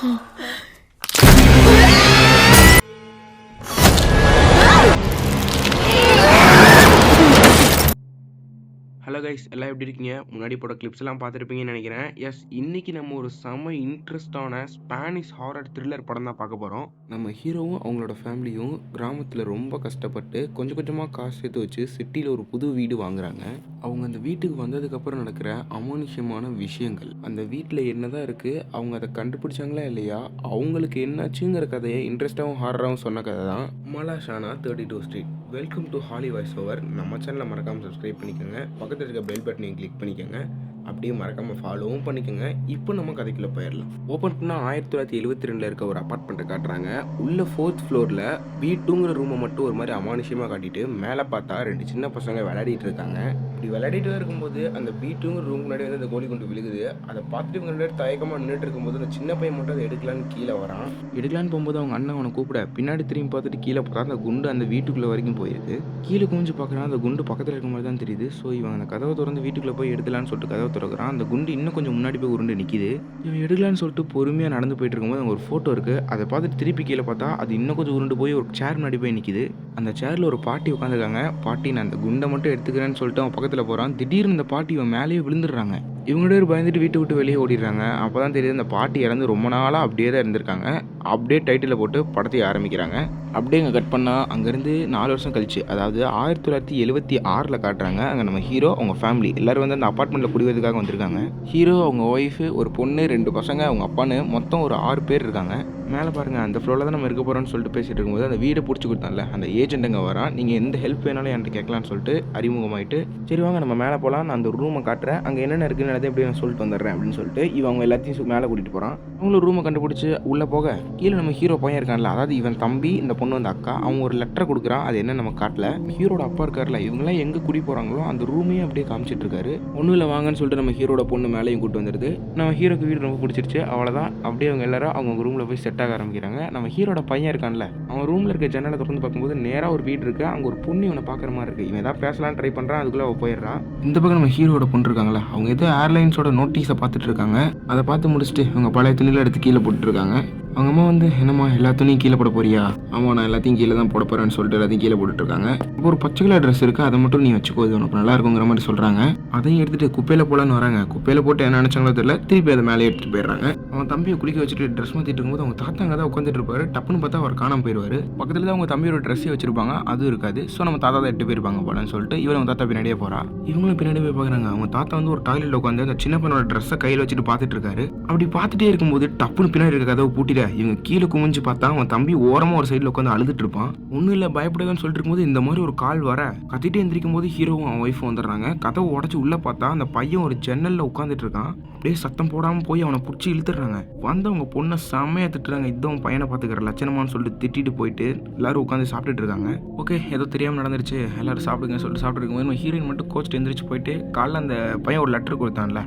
Hello guys, எல்லாம் எப்படி இருக்கீங்க? முன்னாடி போட கிளிப்ஸ் எல்லாம் பார்த்துருப்பீங்கன்னு நினைக்கிறேன். எஸ், இன்னைக்கு நம்ம ஒரு செம இன்ட்ரெஸ்டான ஸ்பானிஷ் ஹாரர் த்ரில்லர் படம் தான் பார்க்க போகிறோம். நம்ம ஹீரோவும் அவங்களோட ஃபேமிலியும் கிராமத்தில் ரொம்ப கஷ்டப்பட்டு கொஞ்சம் கொஞ்சமாக காசு சேர்த்து வச்சு சிட்டியில் ஒரு புது வீடு வாங்குறாங்க. அவங்க அந்த வீட்டுக்கு வந்ததுக்கப்புறம் நடக்கிற அமானுஷ்யமான விஷயங்கள், அந்த வீட்டில் என்னதான் இருக்குது, அவங்க அதை கண்டுபிடிச்சாங்களா இல்லையா, அவங்களுக்கு என்னாச்சுங்கிற கதையை இன்ட்ரெஸ்டாகவும் ஹாரராகவும் சொன்ன கதை தான் Malasana 32 street. Welcome to holy voice over. நம்ம சேனலை மறக்காமல் சப்ஸ்கிரைப் பண்ணிக்கோங்க, பக்கத்தில் இருக்க பெல் பட்டனையும் கிளிக் பண்ணிக்கோங்க, அப்படியே மறக்காமல் ஃபாலோவும் பண்ணிக்கோங்க. இப்போ நம்ம கதைக்குள்ளே போயிடலாம். ஓப்பன் பண்ணால் 1972 இருக்க ஒரு அப்பார்ட்மெண்ட்டை காட்டுறாங்க. உள்ள 4th ஃப்ளோரில் B2ங்கிற ரூமை மட்டும் ஒரு மாதிரி அமானுஷ்யமாக காட்டிட்டு மேலே பார்த்தா 2 சின்ன பசங்க விளையாடிட்டு இருக்காங்க. இப்படி விளையாடிட்டு இருக்கும்போது அந்த B2ங்கிற ரூம் முன்னாடி வந்து அந்த கோலி குண்டு விழுகுது. அதை பார்த்துட்டு இவங்க 2 பேர் தயக்கமாக நின்றுட்டு இருக்கும்போது அந்த சின்ன பையன் மட்டும் அதை எடுக்கலான்னு கீழே வரான். எடுக்கலான்னு போகும்போது அவங்க அண்ணன் அவனை கூப்பிட பின்னாடி திரும்பி பார்த்துட்டு கீழே பார்த்தா அந்த குண்டு அந்த வீட்டுக்குள்ளே வரைக்கும் போயிருக்கு. கீழே குமிஞ்சு பார்க்குறான், அந்த குண்டு பக்கத்தில் இருக்க மாதிரி தான் தெரியுது. ஸோ இவன் அந்த கதவை திறந்து வீட்டுக்குள்ளே போய் எடுக்கலான்னு சொல்லிட்டு கதவை திறக்கிறான். அந்த குண்டு இன்னும் கொஞ்சம் முன்னாடி போய் உருண்டு நிற்கிது. இவன் எடுக்கலான்னு சொல்லிட்டு பொறுமையாக நடந்து போயிட்டு இருக்கும்போது அங்கே ஒரு ஃபோட்டோ இருக்குது. அதை பார்த்துட்டு திருப்பி கீழே பார்த்தா அது இன்னும் கொஞ்சம் உருண்டு போய் ஒரு சேர் முன்னாடி போய் நிற்கிது. அந்த சேரில் ஒரு பாட்டி உட்காந்துருக்காங்க. பாட்டி, நான் அந்த குண்டை மட்டும் எடுத்துக்கிறேன்னு சொல்லிட்டு அவன் பக்கத்தில் போகிறான். திடீர்னு இந்த பாட்டி இவன் மேலேயே விழுந்துடுறாங்க. இவங்களோட பயந்துட்டு வீட்டை விட்டு வெளியே ஓடிடுறாங்க. அப்போ தான் தெரியுது அந்த பாட்டி இறந்து ரொம்ப நாளாக அப்படியே தான் இருந்திருக்காங்க. அப்படியே டைட்டில் போட்டு படத்தை ஆரம்பிக்கிறாங்க. அப்படியே இங்கே கட் பண்ணால் அங்கேருந்து 4 வருஷம் கழிச்சு, அதாவது 1976 காட்டுறாங்க. அங்கே நம்ம ஹீரோ, அவங்க ஃபேமிலி எல்லோரும் வந்து அந்த அப்பார்ட்மெண்ட்டில் குடிவதுக்காக வந்திருக்காங்க. ஹீரோ, அவங்க ஒய்ஃபு, ஒரு பொண்ணு, 2 பசங்க, அவங்க அப்பான்னு மொத்தம் ஒரு 6 பேர் இருக்காங்க. மேலே பாருங்கள், அந்த ஃப்ளோரில் தான் நம்ம இருக்க போகிறோம்னு சொல்லிட்டு பேசிகிட்டு இருக்கும்போது அந்த வீடை பிடிச்சி கொடுத்தான்ல அந்த ஏஜென்ட் அங்கே வரான். நீங்கள் எந்த ஹெல்ப் வேணாலும் என்கிட்ட கேட்கலான்னு சொல்லிட்டு அறிமுகமாயிட்டு, சரி வாங்க நம்ம மேலே போகலாம், நான் அந்த ரூமை காட்டுறேன், அங்கே என்னென்ன இருக்குன்னு எல்லாத்தையும் எப்படி நான் சொல்லிட்டு வந்துடுறேன் அப்படின்னு சொல்லிட்டு இவங்க எல்லாத்தையும் மேலே கூட்டிகிட்டு போகிறான். அவங்களும் ரூமை கண்டுபிடிச்சி உள்ளே போக கீழே நம்ம ஹீரோ பையன் இருக்கான்ல, அதாவது இவன் தம்பி, இந்த பொண்ணு வந்து அக்கா, அவங்க ஒரு லெட்டர் கொடுக்குறான். அது என்ன நம்ம காட்டல. ஹீரோட அப்பா இருக்கார்ல, இவங்களாம் எங்கே குடி போகிறாங்களோ அந்த ரூமையும் அப்படியே காமிச்சிட்டு இருக்காரு. ஒன்றும் இல்லை வாங்கன்னு சொல்லிட்டு நம்ம ஹீரோட பொண்ணு மேலேயும் கூட்டு வந்துடுது. நம்ம ஹீரோக்கு வீடு ரொம்ப பிடிச்சிருச்சு. அவ்வளோதான், அப்படியே அவங்க எல்லாரும் அவங்க ரூமில் போய் செட் ஆக ஆரம்பிக்கிறாங்க. நம்ம ஹீரோட பையன் இருக்கான்ல, அவன் ரூமில் இருக்க ஜன்னலை திறந்து பார்க்கும்போது நேராக ஒரு வீடு இருக்குது. அங்கே ஒரு பொண்ணு இவனை பார்க்குற மாதிரி இருக்குது. இவன் ஏதாவது பேசலான்னு ட்ரை பண்ணுறான், அதுக்குள்ளே அவள் போயிடுறான். இந்த பக்கம் நம்ம ஹீரோட பொண்ணு இருக்காங்களா, அவங்க ஏதோ ஏர்லைன்ஸோட நோட்டீஸை பார்த்துட்டு இருக்காங்க. அதை பார்த்து முடிச்சுட்டு அவங்க பழைய துணியில் எடுத்து கீழே போட்டுருக்காங்க. அவங்க அம்மா வந்து, என்னம்மா எல்லா துணியும் கீழே போட போறியா? ஆமாம், நான் எல்லாத்தையும் கீழே தான் போட போகிறேன்னு சொல்லிட்டு எல்லாத்தையும் கீழே போட்டுருக்காங்க. இப்போ ஒரு பச்சை கலர் ட்ரெஸ் இருக்குது, அதை மட்டும் நீ வச்சுக்கோ, இது உனக்கு நல்லா இருக்குங்கிற மாதிரி சொல்கிறாங்க. அதையும் எடுத்துகிட்டு குப்பையில் போடலான்னு வராங்க. குப்பையில் போட்டு என்ன நினச்சாங்களோ தெரியல, திருப்பி அதை மேலே எடுத்துகிட்டு போயிடுறாங்க. அவன் தம்பியை குளிக்க வச்சுட்டு ட்ரெஸ் மாற்றிட்டு இருக்கும்போது அவங்க தாத்தா அங்கே தான் உட்காந்துட்டு இருப்பாரு. டப்புன்னு பார்த்தா அவர் காணாமல் போயிடுவார். பக்கத்தில் தான் அவங்க தம்பியோட ட்ரெஸ்ஸே வச்சிருப்பாங்க, அதுவும் இருக்காது. ஸோ நம்ம தாத்தா தான் எட்டு போயிருப்பாங்க போலன்னு சொல்லிட்டு இவன் அவங்க தாத்தா பின்னாடியே போகிறா. இவங்களும் பின்னாடி போய் பார்க்குறாங்க. அவங்க தாத்தா வந்து ஒரு டாய்லெட்டில் உட்காந்து அந்த சின்ன பையனோட ட்ரெஸ்ஸை கையில் வச்சுட்டு பார்த்துட்டு இருக்காரு. அப்படி பார்த்துட்டே இருக்கும்போது டப்புன்னு பின்னாடி இருக்க கதவை பூட்டிட இவங்க கீழே குமிஞ்சு பார்த்தா அவன் தம்பி ஓரமாக ஒரு சைடில் உட்காந்து அழுதுட்டு இருப்பான். ஒன்றும் இல்லை பயப்படுதுன்னு சொல்லிட்டு இருக்கும்போது இந்த மாதிரி ஒரு கால் வர கத்திட்டே எந்திரிக்கும் போது ஹீரோவும் அவன் ஒய்ஃபும் வந்துடுறாங்க. கதவை உடச்சி உள்ளே பார்த்தா அந்த பையன் ஒரு ஜன்னலில் உட்காந்துட்டு இருக்கான். அப்படியே சத்தம் போடாமல் போய் அவனை பிடிச்சி இழுத்துடுறாங்க. வந்து அவங்க பொண்ணை செம்மையாக திட்டுறாங்க. இதுவும் பையனை பார்த்துக்கிற லட்சணமானு சொல்லிட்டு திட்டிட்டு போயிட்டு எல்லாரும் உட்காந்து சாப்பிட்டுட்டு இருக்காங்க. ஓகே, ஏதோ தெரியாமல் நடந்துருச்சு, எல்லாரும் சாப்பிடுங்க சொல்லிட்டு சாப்பிட்டு இருக்கும்போது ஹீரோயின் மட்டும் கோச்சிட்டு எந்திரிச்சு போயிட்டு காலைல அந்த பையன் ஒரு லெட்டர் கொடுத்தான்ல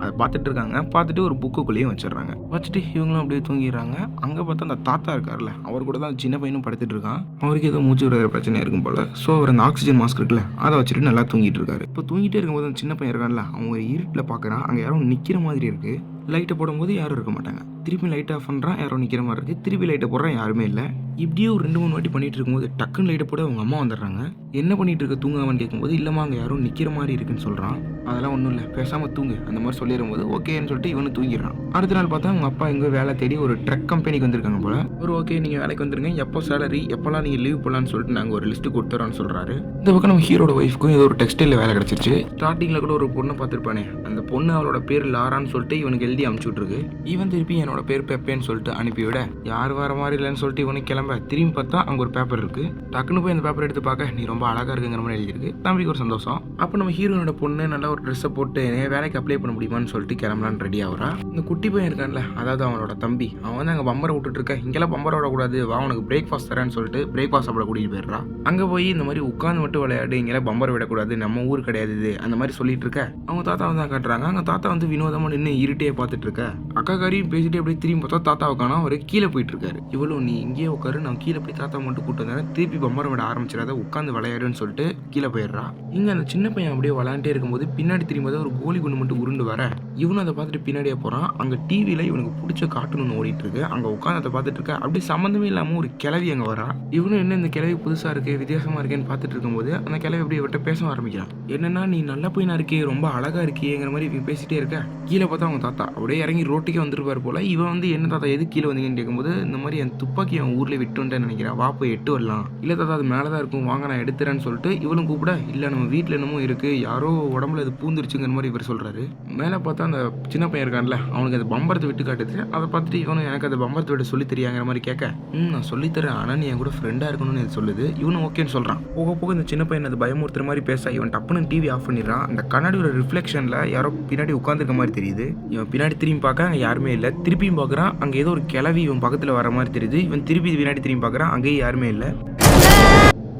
அதை பார்த்துட்டு இருக்காங்க. பார்த்துட்டு ஒரு புக்குக்குள்ளேயும் வச்சிடுறாங்க. வச்சுட்டு இவங்களும் அப்படியே தூங்கிடுறாங்க. அங்கே பார்த்தா அந்த தாத்தா இருக்கார்ல, அவர் கூட தான் சின்ன பையனும் படுத்துட்டு இருக்கான். அவருக்கு ஏதோ மூச்சு விடுற பிரச்சனை இருக்கும் போல. ஸோ அவர் அந்த ஆக்சிஜன் மாஸ்க் இருக்குல்ல அதை வச்சுட்டு நல்லா தூங்கிட்டு இருக்காரு. இப்போ தூங்கிட்டே இருக்கும்போது அந்த சின்ன பையன் இருக்கான்ல, அவன் ஒரு இருட்டில் பார்க்குறான். அங்கே யாரும் நிற்கிற மாதிரி இருக்குது. லைட்டை போடும்போது யாரும் இருக்க மாட்டாங்க. திருப்பி லைட் ஆஃப் பண்ணுறான், யாரும் நிற்கிற மாதிரி இருக்குது. திருப்பி லைட்டை போடுறான், யாருமே இல்லை. இப்படியே ஒரு 2-3 வாட்டி பண்ணிட்டு இருக்கும்போது டக்குன்னு லைட்டை போட அவங்க அம்மா வந்துடுறாங்க. என்ன பண்ணிட்டு இருக்க, தூங்காமன்னு கேட்கும்போது இல்லைம்மா அங்கே யாரும் நிற்கிற மாதிரி இருக்குன்னு சொல்கிறான். அதெல்லாம் ஒன்றும் இல்லை, பேசாமல் தூங்கு அந்த மாதிரி சொல்லிடும்போது ஓகேன்னு சொல்லிட்டு இவனு தூங்கிடுறான். அடுத்த நாள் பார்த்தா அவங்க அப்பா எங்கே வேலை தேடி ஒரு ட்ரக் கம்பெனிக்கு வந்திருக்காங்க போல. ஒரு ஓகே நீங்கள் வேலைக்கு வந்துருங்க, எப்போ சேலரி, எப்போல்லாம் நீங்கள் லீவ் போடலான்னு சொல்லிட்டு நாங்கள் ஒரு லிஸ்ட்டு கொடுத்துறோன்னு சொல்கிறாரு. இந்த பக்கம் நம்ம ஹீரோட ஒய்ஃப்க்கும் ஏதோ ஒரு டெக்ஸ்டைலில் வேலை கிடச்சிச்சு. ஸ்டார்டிங்கில் கூட ஒரு பொண்ணை பார்த்துருப்பானே, அந்த பொண்ணு அவளோட பேர் லாரான்னு சொல்லிட்டு இவனுக்கு எழுதி அனுப்பிச்சு விட்ருக்கு. இவன் திருப்பி என்னோட பேர் பெப்பேன்னு சொல்லிட்டு அனுப்பிவிட யார் வர மாதிரி இல்லைன்னு சொல்லிட்டு இவனுக்கு கிளம்ப திரும்பி பார்த்தா அங்கே ஒரு பேப்பர் இருக்குது. டக்குன்னு போய் அந்த பேப்பர் எடுத்து பார்க்க நீ ரொம்ப அழகாக இருக்குங்கிற மாதிரி எழுதியிருக்கு. தம்பிக்கு ஒரு சந்தோஷம். அப்போ நம்ம ஹீரோனோட பொண்ணு நல்லா ஒரு ட்ரெஸ்ஸை போட்டு வேலைக்கு அப்ளை பண்ண முடியுமான்னு சொல்லிட்டு கிளம்பலான்னு ரெடி ஆகிறா. இந்த குட்டி பையன் இருக்கான்ல, அதாவது அவனோட தம்பி, அவன் வந்து அங்கே பம்பரை விட்டுட்டு இருக்க, இங்கெல்லாம் பம்பரை விடக்கூடாது, வா உனக்கு பிரேக்ஃபாஸ்ட் தரேன்னு சொல்லிட்டு பிரேக்ஃபாஸ்ட் சாப்பிட கூட்டிகிட்டு போயிடுறா. அங்கே போய் இந்த மாதிரி உட்காந்து மட்டும் விளையாடு, இங்கெல்லாம் பம்பரை விடக்கூடாது, நம்ம ஊர் கிடையாது இது அந்த மாதிரி சொல்லிட்டு இருக்க அவங்க தாத்தா வந்து காட்டுறாங்க. அவங்க தாத்தா வந்து வினோதமாக நின்று இருட்டே பார்த்துட்டு இருக்க? அக்காக்காரியும் பேசிட்டு அப்படியே திரும்பி பார்த்தா தாத்தாவை காணோம். அவரு கீழே போயிட்டு இருக்காரு. இவளும் நீ இங்கேயே உட்காரு, நான் கீழே போய் தாத்தா மட்டும் கூட்டு வந்தேன், திருப்பி பம்பரம் விட ஆரம்பிச்சிடாத, உட்காந்து விளையாடுன்னு சொல்லிட்டு கீழே போயிடுறா. இங்க அந்த சின்ன பையன் அப்படியே விளையாண்டே இருக்கும்போது பின்னாடி திரும்பி ஒரு கோலி குண்டு மட்டும் உருண்டு வர இவனும் அதை பார்த்துட்டு பின்னாடியே போறான். அங்க டிவியில இவனுக்கு பிடிச்ச கார்ட்டூன் ஓடிட்டு இருக்கு. அங்க உட்காந்து அதை பார்த்துட்டு இருக்க. அப்படியே சம்மந்தமே இல்லாம ஒரு கிளவி அங்க வரா. இவனும் என்ன இந்த கிளவி புதுசா இருக்கு, வித்தியாசமா இருக்கேன்னு பார்த்துட்டு இருக்கும்போது அந்த கிளவி அப்படியே விட்டு பேச ஆரம்பிக்கிறான். என்னன்னா நீ நல்ல பையனா இருக்கே, ரொம்ப அழகா இருக்கேங்கிற மாதிரி இவன் பேசிட்டே இருக்க. கீழே பார்த்தா அவங்க தாத்தா அப்படியே இறங்கி ரோட்டுக்கே வந்துருப்பாரு போல. இவன் வந்து என்ன தாத்தா எது கீழே வந்தீங்கன்னு கேட்கும்போது இந்த மாதிரி என் துப்பாக்கி அவன் ஊர்ல விட்டுட்டேன்னு நினைக்கிறேன், வா போய் எட்டு வரலாம். இல்ல தாத்தா அது மேலதான் இருக்கும், வாங்க நான் எடுத்துறேன்னு சொல்லிட்டு இவளும் கூப்பிட, இல்ல நம்ம வீட்டுல என்னமோ இருக்கு, யாரோ உடம்புல அது பூந்துருச்சுங்கிற மாதிரி இவர் சொல்றாரு. மேல பார்த்தா அந்த சின்ன பையன் இருக்கான்ல, அவனுக்கு அந்த பம்பரத்தை விட்டு காட்டுது. அதை பார்த்துட்டு இவனும் எனக்கு அந்த பம்பரத்தை விட்டு சொல்லி தெரியாங்கிற மாதிரி கேட்க, நான் சொல்லித்தரேன், ஆனா நீ என் கூட ஃப்ரெண்டா இருக்கணும்னு சொல்லுது. இவனும் ஓகேன்னு சொல்றான். போக போக இந்த சின்ன பையன் அது பயமுறுத்துற மாதிரி பேச இவன் டப்புன்னு டிவி ஆஃப் பண்ணிடுறான். அந்த கண்ணாடியோட ரிஃப்ளெக்ஷன்ல யாரோ பின்னாடி உட்காந்துருக்க மாதிரி தெரியுது. இவன் பின்னாடி திரும்பி பார்க்க அங்க யாருமே இல்லை. திருப்பியும் பார்க்குறான், அங்க ஏதோ ஒரு கிளவி இவன் பக்கத்துல வர மாதிரி தெரியுது. இவன் திருப்பி பின்னாடி திரும்பி பார்க்குறான், அங்கேயும் யாருமே இல்லை.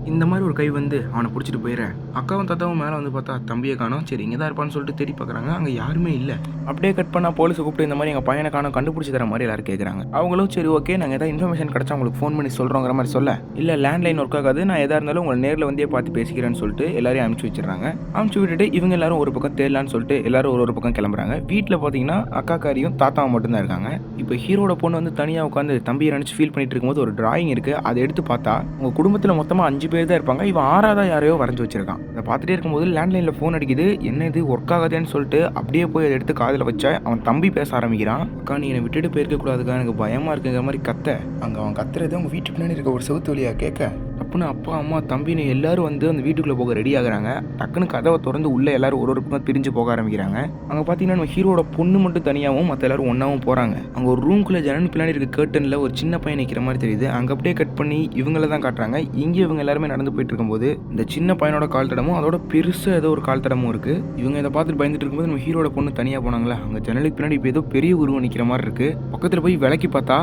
இந்த மாதிரி ஒரு கை வந்து அவனை பிடிச்சிட்டு போயிடுறேன். அக்காவும் தாத்தாவும் மேலே வந்து பார்த்தா தம்பியை காணோம். சரி இங்கே தான் இருப்பான்னு சொல்லிட்டு தேடி பார்க்குறாங்க, அங்கே யாருமே இல்லை. அப்படியே கட் பண்ணால் போலீஸை கூப்பிட்டு இந்த மாதிரி எங்கள் பையனை காணோம், கண்டுபிடிச்சி தர மாதிரி எல்லாரும் கேட்குறாங்க. அவங்களும் சரி ஓகே நாங்கள் எதாவது இன்ஃபர்மேஷன் கிடச்சா உங்களுக்கு ஃபோன் பண்ணி சொல்கிறோங்கிற மாதிரி சொல்ல, இல்லை லேண்ட்லைன் ஒர்க் ஆகாது, நான் எதாக இருந்தாலும் உங்களை நேரில் வந்தே பார்த்து பேசிக்கிறேன்னு சொல்லிட்டு எல்லாரையும் அனுப்பிச்சி வச்சிடறாங்க. அனுப்பிச்சி விட்டுட்டு இவங்க எல்லாரும் ஒரு பக்கம் தேடலான்னு சொல்லிட்டு எல்லாரும் ஒரு பக்கம் கிளம்புறாங்க. வீட்டில் பார்த்தீங்கன்னா அக்காக்காரியும் தாத்தாவும் மட்டும்தான் இருக்காங்க. இப்போ ஹீரோட பொண்ணு வந்து தனியாக உட்காந்து தம்பியை நினச்சி ஃபீல் பண்ணிட்டு இருக்கும்போது ஒரு டிராயிங் இருக்குது. அதை எடுத்து பார்த்தா உங்கள் குடும்பத்தில் மொத்தமாக 5 பேர் தான் இருப்பாங்க, இவன் 6ஆவதா யாரையோ வரைஞ்சி வச்சிருக்கான். அதை பார்த்துட்டே இருக்கும்போது லேண்ட்லைனில் ஃபோன் அடிக்குது. என்ன இது ஒர்க் ஆகாதேன்னு சொல்லிட்டு அப்படியே போய் அதை எடுத்து காதில் வச்சா அவன் தம்பி பேச ஆரம்பிக்கிறான். அக்கா நீ என்னை விட்டுட்டு போயிருக்க கூடாதுக்கா, எனக்கு பயமா இருக்குங்கிற மாதிரி கத்த. அங்கே அவன் கத்துறது அவங்க வீட்டுக்கு பின்னாடி இருக்க ஒரு செவுத்து வழியா கேட்க, டப்புன்னு அப்பா அம்மா தம்பின்னு எல்லாரும் வந்து அந்த வீட்டுக்குள்ளே போக ரெடி ஆகுறாங்க. டக்குன்னு கதவை திறந்து உள்ளே எல்லாரும் ஒரு பக்கம் பிரிஞ்சு போக ஆரம்பிக்கிறாங்க. அங்கே பார்த்தீங்கன்னா நம்ம ஹீரோட பொண்ணு மட்டும் தனியாகவும் மற்ற எல்லாரும் ஒன்றாவும் போகிறாங்க. அங்கே ஒரு ரூம்குள்ளே ஜன்னல் பின்னாடி இருக்க கர்ட்டனில் ஒரு சின்ன பையன் நிற்கிற மாதிரி தெரியுது. அங்கே அப்படியே கட் பண்ணி இவங்கள தான் காட்டுறாங்க. இங்கே இவங்க எல்லாருமே நடந்து போயிட்டு இருக்கும்போது இந்த சின்ன பையனோட கால் தடமும் அதோட பெருசாக ஏதோ ஒரு கால் தடமும் இருக்குது. இவங்க இதை பார்த்துட்டு பயந்துட்டு இருக்கும்போது நம்ம ஹீரோட பொண்ணு தனியாக போனாங்களா, அங்கே ஜன்னலுக்கு பின்னாடி இப்போ ஏதோ பெரிய உருவம் நிற்கிற மாதிரி இருக்குது. பக்கத்தில் போய் விளக்கி பார்த்தா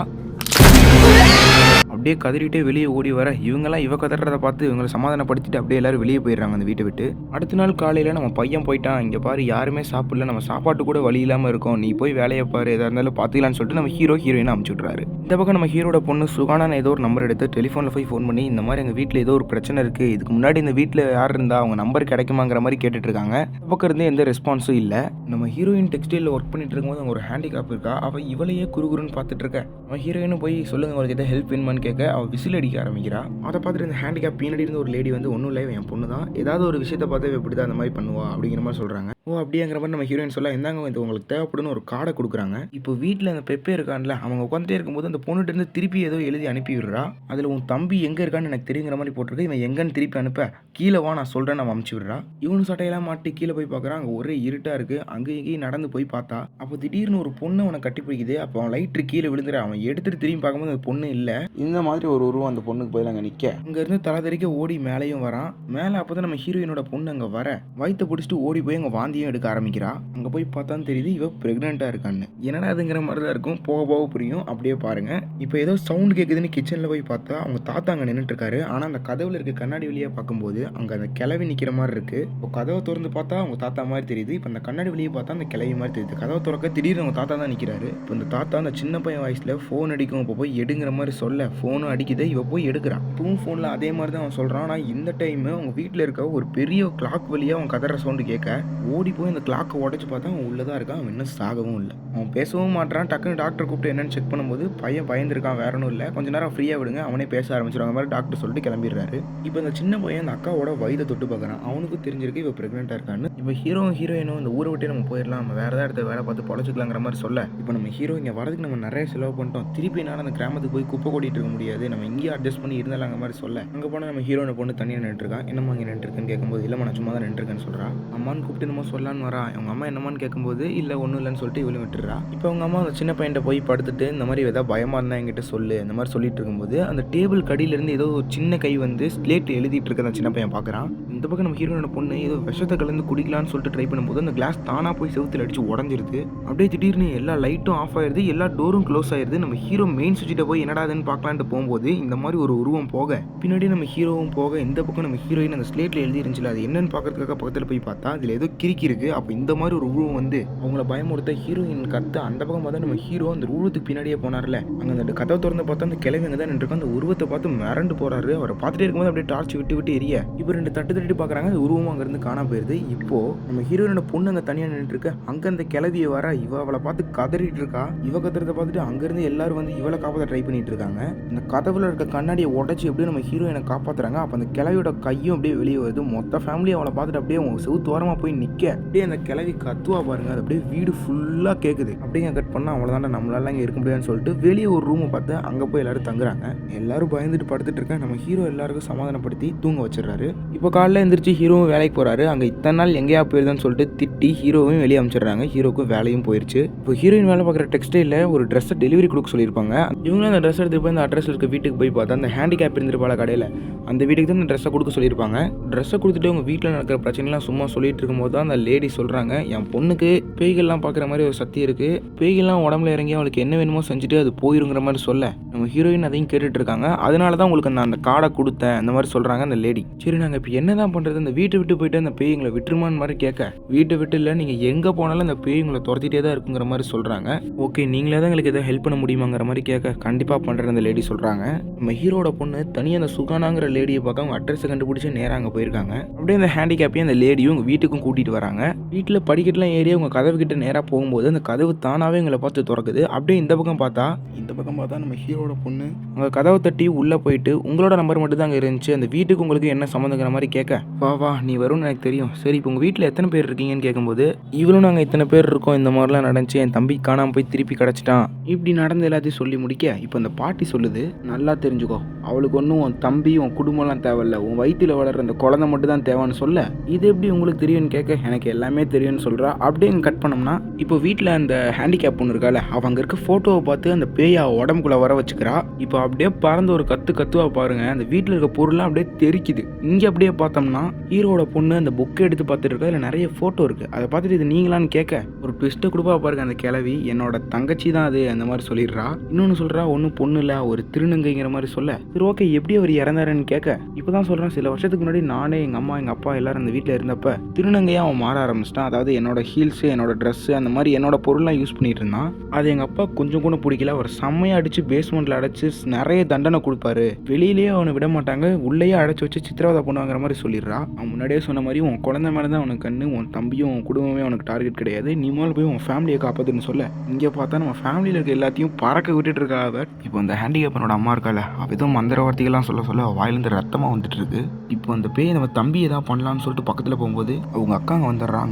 அப்படியே கதறிட்டே வெளியே ஓடி வர இவங்கெல்லாம் இவ கதறதை பார்த்து இவங்களை சமாதானப்படுத்திட்டு அப்படியே எல்லாரும் வெளியே போயிடுறாங்க அந்த வீட்டை விட்டு. அடுத்த நாள் காலையில் நம்ம பையன் போயிட்டான், இங்கே பாரு யாருமே சாப்பிடல, நம்ம சாப்பாட்டு கூட வழி இல்லாமல் இருக்கோம், நீ போய் வேலையை பாரு, எதாக இருந்தாலும் பார்த்துக்கலான்னு சொல்லிட்டு நம்ம ஹீரோயினை அமுச்சு விட்றாரு. இந்த பக்கம் நம்ம ஹீரோட பொண்ணு சுகானான ஏதோ ஒரு நம்பர் எடுத்து டெலிஃபோனில் போய் ஃபோன் பண்ணி இந்த மாதிரி எங்கள் வீட்டில் ஏதோ ஒரு பிரச்சனை இருக்குது, இதுக்கு முன்னாடி இந்த வீட்டில் யார் இருந்தா அவங்க நம்பர் கிடைக்குமாங்கிற மாதிரி கேட்டுட்டு இருக்காங்க. இந்த பக்கம் இருந்து எந்த ரெஸ்பான்ஸும் இல்லை. நம்ம ஹீரோயின் டெக்ஸ்டைலில் ஒர்க் பண்ணிட்டு இருக்கும்போது அவங்க ஒரு ஹேண்டிகாப் இருக்கா, அவள் இவளையே குறுகுறுன்னு பார்த்துட்டு இருக்க. நம்ம ஹீரோயினும் போய் சொல்லுங்க உங்களுக்கு எதாவது ஹெல்ப் வேணுமான்னு கேட்க அவள் விசில் அடிக்க ஆரம்பிக்கிறா. அதை பார்த்துட்டு இந்த ஹேண்டிகேப் பின்னாடி இருந்து ஒரு லேடி வந்து ஒன்றும் இல்லை என் பொண்ணு தான், ஏதாவது ஒரு விஷயத்தை பார்த்து இப்படி தான் அந்த மாதிரி பண்ணுவா அப்படிங்கிற மாதிரி சொல்கிறாங்க. ஓ அப்படிங்கிற மாதிரி நம்ம ஹீரோயின் சொல்ல, இந்தாங்க இது உங்களுக்கு தேவைப்படுன்னு ஒரு கார்டை கொடுக்குறாங்க. இப்போ வீட்டில் அந்த பெப்பே இருக்கான்ல, அவங்க உட்காந்துட்டே இருக்கும்போது அந்த பொண்ணுகிட்ட இருந்து திருப்பி ஏதோ எழுதி அனுப்பி விடுறா. அதில் உன் தம்பி எங்கே இருக்கான்னு எனக்கு தெரியுங்கிற மாதிரி போட்டிருக்கு. இவன் எங்கன்னு திருப்பி அனுப்ப, கீழே வா நான் சொல்கிறேன் நம்ம அனுப்பிச்சி விடுறா. இவனு சட்டையெல்லாம் மாட்டி கீழே போய் பார்க்குறான். அங்கே ஒரே இருட்டாக இருக்குது. அங்கே இங்கேயும் நடந்து போய் பார்த்தா அப்போ திடீர்னு ஒரு பொண்ணு அவனை கட்டி பிடிக்குது. அப்போ அவன் லைட்ரு கீழே விழுந்துறான். அவன் எடுத்துட்டு திரும்பி பார்க்கும்போது அந்த பொண்ணு இல்லை. இந்த மாதிரி ஒரு உருவம் அந்த பொண்ணுக்கு போய் அங்கே நிற்க, அங்கேருந்து தலைதறிக்க ஓடி மேலேயும் வரான். மேலே அப்போ தான் நம்ம ஹீரோயினோட பொண்ணு அங்கே வர வயிற்று பிடிச்சிட்டு ஓடி போய் அங்கே வாந்தியும் எடுக்க ஆரம்பிக்கிறா. அங்கே போய் பார்த்தான்னு தெரியுது இவ ப்ரெக்னெண்ட்டாக இருக்கான்னு. என்னடா அதுங்கிற மாதிரி தான் இருக்கும், போக போக புரியும். அப்படியே பாருங்க. இப்போ ஏதோ சவுண்ட் கேட்குதுன்னு கிச்சனில் போய் பார்த்தா அவங்க தாத்தா அங்கே நின்றுட்டு இருக்காரு. ஆனால் அந்த கதவுல இருக்க கண்ணாடி வழியாக பார்க்கும்போது அங்கே அந்த கிளவி நிற்கிற மாதிரி இருக்கு. இப்போ கதவை திறந்து பார்த்தா அவங்க தாத்தா மாதிரி தெரியுது. இப்போ அந்த கண்ணாடி வழியை பார்த்தா அந்த கிளவி மாதிரி தெரியுது. கதவை திறக்க திடீர்னு அவங்க தாத்தா தான் நிற்கிறாரு. இப்போ இந்த தாத்தா அந்த சின்ன பையன் வயசில் ஃபோன் அடிக்கும், இப்போ போய் எடுங்கிற மாதிரி சொல்ல ஃபோனும் அடிக்குது. இவ போய் எடுக்கிறான். இப்பவும் ஃபோனில் அதே மாதிரி தான் அவன் சொல்கிறான். ஆனால் இந்த டைம் அவங்க வீட்டில் இருக்க ஒரு பெரிய கிளாக் வழியாக அவன் கதற சவுண்டு கேட்க ஓடி போய் அந்த கிளாக்கை உடச்சி பார்த்தா அவன் உள்ளதான் இருக்கான். அவன் இன்னும் சாகவும் இல்லை. அவன் பேசவும் மாட்டான். டக்குன்னு டாக்டர் கூப்பிட்டு என்னன்னு செக் பண்ணும்போது பையன் பயந்துருக்கான், வேற ஒன்றும் இல்லை, கொஞ்ச நேரம் ஃப்ரீயாக விடுங்க, அவனே பேச ஆரம்பிச்சிருவாங்க மாதிரி டாக்டர் சொல்லிட்டு கிளம்பிடுறாரு. இப்போ இந்த சின்ன பையன் அந்த அக்காவோட வயதை தொட்டு பார்க்குறான். அவனுக்கும் தெரிஞ்சிருக்கு இவ ப்ரெக்னெண்ட்டாக இருக்கான்னு. இப்போ ஹீரோயினும் இந்த ஊரை விட்டே நம்ம போயிடலாம், நம்ம வேற ஏதாவது இடத்த வேலை பார்த்து பொழைச்சிக்கலாங்கிற மாதிரி சொல்ல, இப்போ நம்ம ஹீரோ இங்கே வரதுக்கு நம்ம நிறைய செலவு பண்ணிட்டோம், திருப்பி என்னால் அந்த கிராமத்துக்கு போய் குப்பை கொட்டிட்டு இருக்க முடியாது, நம்ம இங்கேயே அட்ஜஸ்ட் பண்ணி இருந்தாலாங்க மாதிரி சொல்ல, அங்கே போனால் நம்ம ஹீரோனை பொண்ணு தனியாக நின்றுருக்கான். என்னம்மா இங்கே நின்றுருக்குன்னு கேட்கும்போது இல்லைம்மா நான் சும்மா தான் நின்றுருக்கேன்னு சொல்கிறா. அம்மான்னு கூப்பிட்டு நம்ம சொல்லலான்னு வரா. அவங்க அம்மா என்னம்மான்னு கேட்கும்போது இல்லை ஒன்றும் இல்லைன்னு சொல்லிட்டு இவளும் விட்டுறா. இப்போ அவங்க அம்மா அந்த சின்ன பையன்ட்ட போய் படுத்துட்டு இந்த மாதிரி ஏதாவது பயமாக இருந்தால் என்கிட்ட சொல்லு இந்த மாதிரி சொல்லிட்டு இருக்கும்போது அந்த டேபிள் கடியிலேருந்து ஏதோ ஒரு சின்ன கை வந்து ஸ்லேட் எழுதிட்டு இருக்க அந்த சின்ன பையன் பார்க்குறான். இந்த பக்கம் நம்ம ஹீரோனோட பொண்ணு ஏதோ விஷத்தை கலந்து குடிக்கலான்னு சொல்லிட்டு ட்ரை பண்ணும்போது அந்த கிளாஸ் தானாக போய் செவுத்தில் அடிச்சு உடஞ்சிருது. அப்படியே திடீர்னு எல்லா லைட்டும் ஆஃப் ஆயிடுது, எல்லா டோரும் க்ளோஸ் ஆயிடுது. நம்ம ஹீரோ மெயின் சுவிட்சிட்ட போய் என்னடாதுன்னு பார்க்கலான்ட்டு போகும்போது இந்த மாதிரி ஒரு உருவம் போக பின்னாடி நம்ம ஹீரோவும் போக இந்த பக்கம் நம்ம ஹீரோயின் அந்த ஸ்லேட்டில் எழுதி இருந்துச்சுல அது என்னன்னு பார்க்கறதுக்காக பக்கத்தில் போய் பார்த்தா அதில் ஏதோ கிறுக்கி சிக்கியிருக்கு. அப்போ இந்த மாதிரி ஒரு உருவம் வந்து அவங்கள பயமுறுத்த ஹீரோயின் கத்த அந்த பக்கம் பார்த்தா நம்ம ஹீரோ அந்த உருவத்துக்கு பின்னாடியே போனார்ல, அங்கே அந்த கதவை திறந்து பார்த்தா அந்த கிழவி அங்கே தான் நின்றுருக்கு. அந்த உருவத்தை பார்த்து மிரண்டு போறாரு. அவரை பார்த்துட்டே இருக்கும்போது அப்படியே டார்ச் விட்டு விட்டு எரிய இப்போ 2 தட்டு தட்டி பார்க்குறாங்க. அந்த உருவம் அங்கேருந்து காணாம போயிருது. இப்போ நம்ம ஹீரோயினோட பொண்ணு அங்கே தனியாக நின்றுட்டு இருக்கு. அங்கே அந்த கிளவியை வர இவ அவளை பார்த்து கதறிட்டு இருக்கா. இவ கத்துறதை பார்த்துட்டு அங்கேருந்து எல்லாரும் வந்து இவளை காப்பாற்ற ட்ரை பண்ணிட்டு இருக்காங்க. இந்த கதவுல இருக்க கண்ணாடியை உடச்சி எப்படியும் நம்ம ஹீரோயினை காப்பாற்றுறாங்க. அப்போ அந்த கிளவியோட கையும் அப்படியே வெளியே வருது. மொத்த ஃபேமிலி அவளை பார்த்துட்டு அப்படியே செவுத்தோரமாக போய் நிற்க அப்படியே அந்த கிளவி கத்துவா பாருங்க. அது அப்படியே வீடு ஃபுல்லாக கேட்குது. அப்படியே கட் பண்ணால் அவ்வளோதான நம்மளால இங்கே இருக்க முடியாதுன்னு சொல்லிட்டு வெளியே ஒரு ரூமை பார்த்து அங்கே போய் எல்லாரும் தங்குறாங்க. எல்லாரும் பயந்துட்டு படுத்துட்டு இருக்க நம்ம ஹீரோ எல்லாருக்கும் சமாதானப்படுத்தி தூங்க வச்சிடறாரு. இப்போ காலைல எழுந்திரிச்சு ஹீரோவும் வேலைக்கு போறாரு. அங்கே இத்தனை நாள் எங்கேயா போயிருந்தான்னு சொல்லிட்டு திட்டி ஹீரோவையும் வெளியே அனுப்பிச்சிடுறாங்க. ஹீரோக்கும் வேலையும் போயிருச்சு. இப்போ ஹீரோயின் வேலை பார்க்குற டெக்ஸ்டைலில் ஒரு ட்ரெஸ்ஸை டெலிவரி கொடுக்க சொல்லியிருப்பாங்க. இவங்களும் அந்த ட்ரெஸ் எடுத்து போய் அந்த அட்ரஸில் இருக்க வீட்டுக்கு போய் பார்த்தா அந்த ஹேண்டிகேப் இருந்திருப்பால கடையில் அந்த வீட்டுக்கு தான் அந்த ட்ரெஸ்ஸை கொடுக்க சொல்லியிருப்பாங்க. ட்ரெஸ்ஸை கொடுத்துட்டு அவங்க வீட்டில் நடக்கிற பிரச்சனைலாம் சும்மா சொல்லிட்டு இருக்கும்போது தான் அந்த லேடி சொல்கிறாங்க, என் பொண்ணுக்கு பேய்கள்லாம் பார்க்குற மாதிரி ஒரு சக்தி இருக்குது. பேய்கள்லாம் உடம்புல இறங்கி அவளுக்கு என்ன வேணுமோ செஞ்சுட்டு அது போயிருங்கிற மாதிரி சொல்ல நம்ம ஹீரோயின் அதையும் கேட்டுட்டு இருக்காங்க. அதனால தான் உங்களுக்கு நான் அந்த கார்டை கொடுத்தேன் அந்த மாதிரி சொல்கிறாங்க அந்த லேடி. சரி நாங்கள் இப்போ என்ன தான் பண்ணுறது, அந்த வீட்டை விட்டு போயிட்டு அந்த பேய்களை விட்டுருமான்னு மாதிரி கேட்க, வீட்டை விட்டு இல்லை நீங்கள் எங்கே போனாலும் அந்த பேய்களை துரத்திட்டே தான் இருக்குங்கிற மாதிரி சொல்கிறாங்க. ஓகே நீங்களே தான் எங்களுக்கு எதாவது ஹெல்ப் பண்ண முடியுமாங்கிற மாதிரி கேட்க, கண்டிப்பாக பண்ணுறேன் அந்த லேடி சொல்கிறாங்க. நம்ம ஹீரோட பொண்ணு தனியாக அந்த சுகானாங்கிற லேடியை பார்க்க அவங்க அட்ரஸை கண்டுபிடிச்சி நேராக அங்கே போயிருக்காங்க. அப்படியே அந்த ஹேண்டிகேப்பையும் அந்த லேடியும் உங்கள் வீட்டுக்கும் கூட்டிகிட்டு வராங்க. வீட்டில் படிக்கட்டுலாம் ஏறி அவங்க கதவு கிட்ட நேராக போகும்போது அந்த கதவு தானாகவே எங்களை பார்த்து திறக்குது. அப்படியே இந்த பக்கம் பார்த்தா நம்ம ஹீரோட பொண்ணு அங்கே கதவை தட்டி உள்ளே போயிட்டு உங்களோட நம்பர் மட்டும் தான் அங்கே இருந்துச்சு, அந்த வீட்டுக்கு உங்களுக்கு என்ன சம்மந்தங்கிற மாதிரி கேட்க, வா வா நீ வரும்னு எனக்கு தெரியும், சரி இப்போ உங்கள் வீட்டில் எத்தனை பேர் இருக்கீங்கன்னு கேட்கும்போது இவளும் நாங்கள் இத்தனை பேர் இருக்கோம், இந்த மாதிரிலாம் நடந்துச்சு, என் தம்பி காணாமல் போய் திருப்பி கிடச்சிட்டான், இப்படி நடந்த எல்லாத்தையும் சொல்லி முடிக்க இப்போ அந்த பாட்டி சொல்லுது, நல்லா தெரிஞ்சுக்கோ அவளுக்கு ஒன்றும் உன் தம்பி உன் குடும்பம்லாம் தேவையில்ல, உன் வயிற்றில் வளர்ற அந்த குழந்தை மட்டும் தான் தேவைன்னு சொல்ல, இது எப்படி உங்களுக்கு தெரியும்னு கேட்க, எனக்கு எல்லாமே தெரியும்னு சொல்கிறா. அப்படியே கட் பண்ணோம்னா இப்போ வீட்டில் அந்த ஹேண்டிகேப் ஒன்று இருக்கால அவங்க இருக்க ஃபோட்டோவை பார்த்து அந்த பேயா உடம்புக்குள்ளே வர வச்சுக்கிறா. இப்போ அப்படியே பறந்து ஒரு கத்துவா பாருங்க, அந்த வீட்டில் இருக்க பொருள்லாம் அப்படியே தெரிக்குது. இங்கே அப்படியே பார்த்தோம்னா ஹீரோட பொண்ணு அந்த புக்கை எடுத்து பார்த்துட்டு இருக்கா, அதில் நிறைய ஃபோட்டோ இருக்குது. அதை பார்த்துட்டு இது நீங்களான்னு கேட்க ஒரு ட்விஸ்ட்டை கொடுப்பா பாருங்க அந்த கிழவி, என்னோட தங்கச்சி தான் அது அந்த மாதிரி சொல்லிடுறா. இன்னொன்று சொல்கிறா ஒன்றும் பொண்ணு இல்லை ஒரு திருநங்கைங்கிற மாதிரி சொல்ல, சரி ஓகே எப்படி அவர் இறந்தாருன்னு கேட்க இப்போ தான் சொல்கிறேன், சில வருஷத்துக்கு முன்னாடி நானே எங்கள் அம்மா எங்கள் அப்பா எல்லாரும் அந்த வீட்டில் இருந்தப்ப திருநங்கையாக அவன் மாற ஆரம்பிச்சிட்டான். அதாவது என்னோட ஹீல்ஸு என்னோட ட்ரெஸ்ஸு அந்த மாதிரி என்னோட பொருள்லாம் யூஸ் பண்ணிட்டு இருந்தான். அது எங்கள் அப்பா கொஞ்சம் கூட பிடிக்கல, அவர் செம்மையாக அடித்து பேஸ்மெண்ட்டில் அடைச்சி நிறைய தண்டனை கொடுப்பாரு, வெளியிலேயே அவனை விட மாட்டாங்க, உள்ளேயே அடைச்சி வச்சு சித்திரவதை பண்ணுவாங்கிற மாதிரி சொல்லிடுறா. அவன் முன்னாடியே சொன்ன மாதிரி உன் குழந்தை மேலே தான் அவனுக்கு கண்ணு, உன் தம்பியும் உன் குடும்பமே அவனுக்கு டார்கெட் கிடையாது, நீ மேலே போய் உன் ஃபேமிலியை காப்பாற்றுன்னு சொல்ல, இங்கே பார்த்தா நம்ம ஃபேமிலியில் இருக்க எல்லாத்தையும் பறக்க விட்டுட்டு இருக்கா. அவர் இப்போ அந்த ஹேண்டிகேப்பனோட அம்மா இருக்கால அவ ஏதோ மந்திர வார்த்தைகள்லாம் சொல்ல வாயிலிருந்து ரத்தமாக வந்துட்டு இருக்கு. இப்போ அந்த பேய் நம்ம தம்பி ஏதாவது பண்ணலான்னு சொல்லிட்டு பக்கத்தில் போகும்போது அவங்க அக்காங்க வந்துடுறாங்க.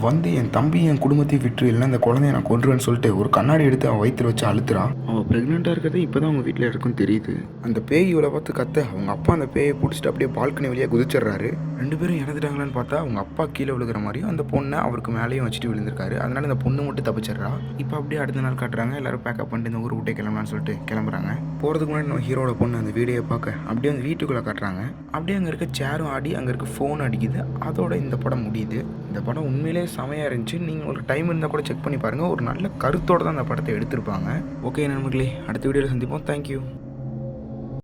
வந்து என் தம்பி என் குடும்பத்தையும் விட்டு இல்லைன்னா அந்த குழந்தைய நான் கொன்றுவேன்னு சொல்லிட்டு ஒரு கண்ணாடி எடுத்து அவன் வயிற்றுல வச்சு அழுத்துறான். அவன் ப்ரெக்னெண்ட்டாக இருக்கிறது இப்போ தான் அவங்க வீட்டில் இருக்குன்னு தெரியுது. அந்த பேய் இவளை பார்த்து கத்த அவங்க அப்பா அந்த பேயை பிடிச்சிட்டு அப்படியே பால்கனி வழியாக குதிச்சிடுறாரு. 2 பேரும் இறந்துட்டாங்களான்னு பார்த்தா அவங்க அப்பா கீழே விழுகிற மாதிரியும் அந்த பொண்ணை அவருக்கு மேலேயும் வச்சுட்டு விழுந்திருக்காரு. அதனால அந்த பொண்ணு மட்டும் தப்பிச்சிடுறா. இப்போ அப்படியே அடுத்த நாள் காட்டுறாங்க, எல்லாரும் பேக்கப் பண்ணிட்டு இந்த ஊர் விட்டே கிளம்பலான்னு சொல்லிட்டு கிளம்புறாங்க. போகிறதுக்கு முன்னாடி நம்ம ஹீரோட பொண்ணு அந்த வீடியோ பார்க்க அப்படியே அந்த வீட்டுக்குள்ளே காட்டுறாங்க. அப்படியே அங்கே இருக்க சேரும் ஆடி அங்கே இருக்க ஃபோன் அடிக்குது. அதோட இந்த படம் முடியுது. இந்த படம் உண்மையிலே செமையாக இருந்துச்சு. நீங்கள் உங்களுக்கு டைம் இருந்தால் கூட செக் பண்ணி பாருங்கள். ஒரு நல்ல கருத்தோடு தான் அந்த படத்தை எடுத்திருப்பாங்க. ஓகே நண்பர்களே, அடுத்த வீடியோவில் சந்திப்போம். தேங்க்யூ.